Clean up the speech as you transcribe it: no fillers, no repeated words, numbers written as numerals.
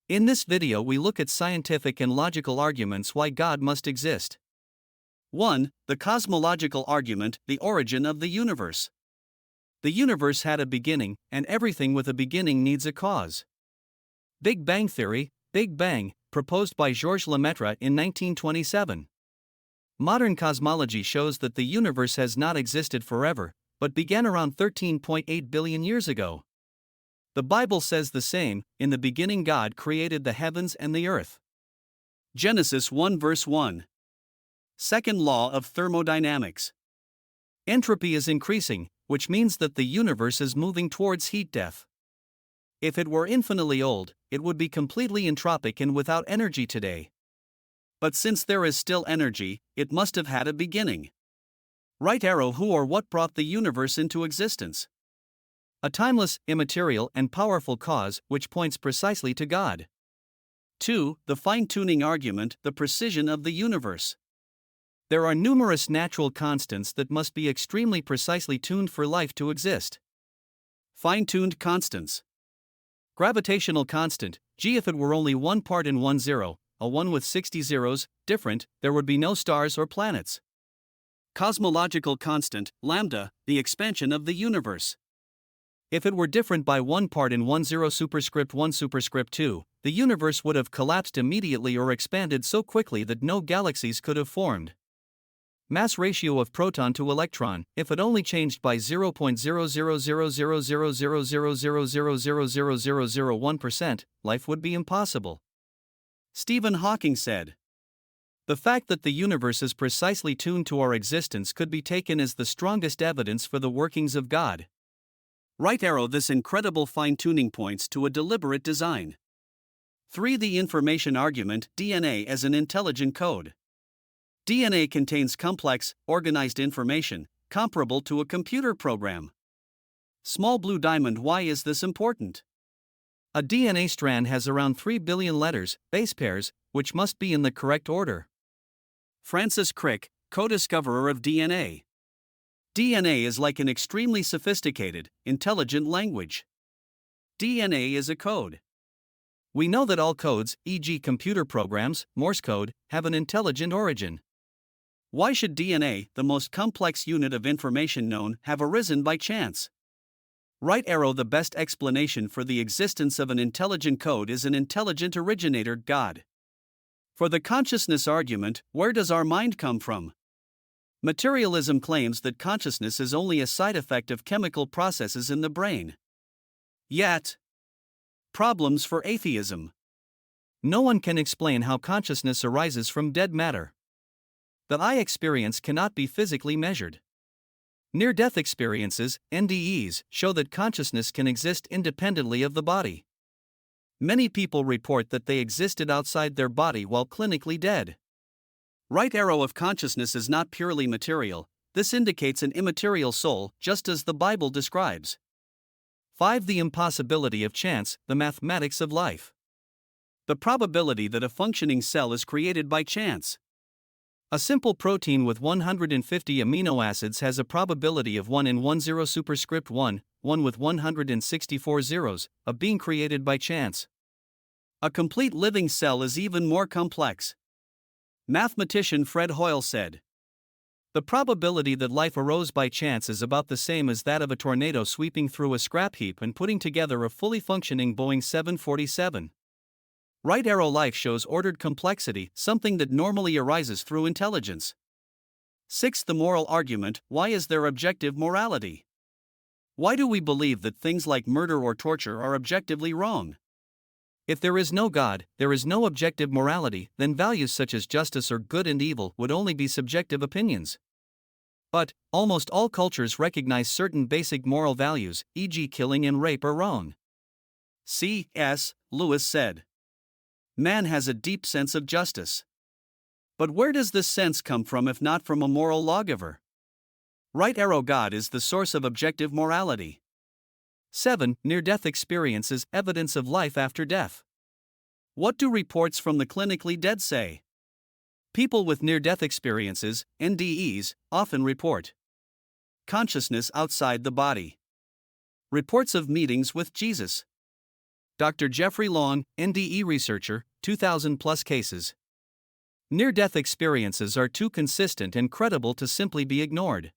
In this video we look at scientific and logical arguments why God must exist. 1. The cosmological argument, the origin of the universe. The universe had a beginning, and everything with a beginning needs a cause. Big Bang Theory, Big Bang, proposed by Georges Lemaître in 1927. Modern cosmology shows that the universe has not existed forever, but began around 13.8 billion years ago. The Bible says the same: in the beginning God created the heavens and the earth. Genesis 1 verse 1. Second law of thermodynamics. Entropy is increasing, which means that the universe is moving towards heat death. If it were infinitely old, it would be completely entropic and without energy today. But since there is still energy, it must have had a beginning. Right arrow who or what brought the universe into existence? A timeless, immaterial, and powerful cause which points precisely to God. 2. The fine-tuning argument, the precision of the universe. There are numerous natural constants that must be extremely precisely tuned for life to exist. Fine-tuned constants. Gravitational constant, g. If it were only 1 part in 1 zero, a 1 with 60 zeros, different, there would be no stars or planets. Cosmological constant, lambda, the expansion of the universe. If it were different by 1 part in 1 0 superscript 1 superscript 2, the universe would have collapsed immediately or expanded so quickly that no galaxies could have formed. Mass ratio of proton to electron, if it only changed by 0.00000000000001%, life would be impossible. Stephen Hawking said, "The fact that the universe is precisely tuned to our existence could be taken as the strongest evidence for the workings of God." Right arrow this incredible fine-tuning points to a deliberate design. 3. The information argument, DNA as an intelligent code. DNA contains complex, organized information, comparable to a computer program. Small blue diamond. Why is this important? A DNA strand has around 3 billion letters, base pairs, which must be in the correct order. Francis Crick, co-discoverer of DNA. DNA is like an extremely sophisticated, intelligent language. DNA is a code. We know that all codes, e.g. computer programs, Morse code, have an intelligent origin. Why should DNA, the most complex unit of information known, have arisen by chance? Right arrow the best explanation for the existence of an intelligent code is an intelligent originator, God. For the consciousness argument, where does our mind come from? Materialism claims that consciousness is only a side effect of chemical processes in the brain. Yet, problems for atheism. No one can explain how consciousness arises from dead matter. The eye experience cannot be physically measured. Near-death experiences, NDEs, show that consciousness can exist independently of the body. Many people report that they existed outside their body while clinically dead. Right arrow of consciousness is not purely material, this indicates an immaterial soul, just as the Bible describes. 5. The impossibility of chance, the mathematics of life. The probability that a functioning cell is created by chance. A simple protein with 150 amino acids has a probability of 1 in 10 superscript 1, 1 with 164 zeros, of being created by chance. A complete living cell is even more complex. Mathematician Fred Hoyle said, "The probability that life arose by chance is about the same as that of a tornado sweeping through a scrap heap and putting together a fully functioning Boeing 747. Right arrow life shows ordered complexity, something that normally arises through intelligence. 6. The moral argument, why is there objective morality? Why do we believe that things like murder or torture are objectively wrong? If there is no God, there is no objective morality, then values such as justice or good and evil would only be subjective opinions. But, almost all cultures recognize certain basic moral values, e.g. killing and rape are wrong. C.S. Lewis said, "Man has a deep sense of justice." But where does this sense come from if not from a moral lawgiver? Right arrow God is the source of objective morality. 7. Near-death experiences, evidence of life after death. What do reports from the clinically dead say? People with near-death experiences, NDEs, often report consciousness outside the body. Reports of meetings with Jesus. Dr. Jeffrey Long, NDE researcher, 2,000 plus cases. Near-death experiences are too consistent and credible to simply be ignored.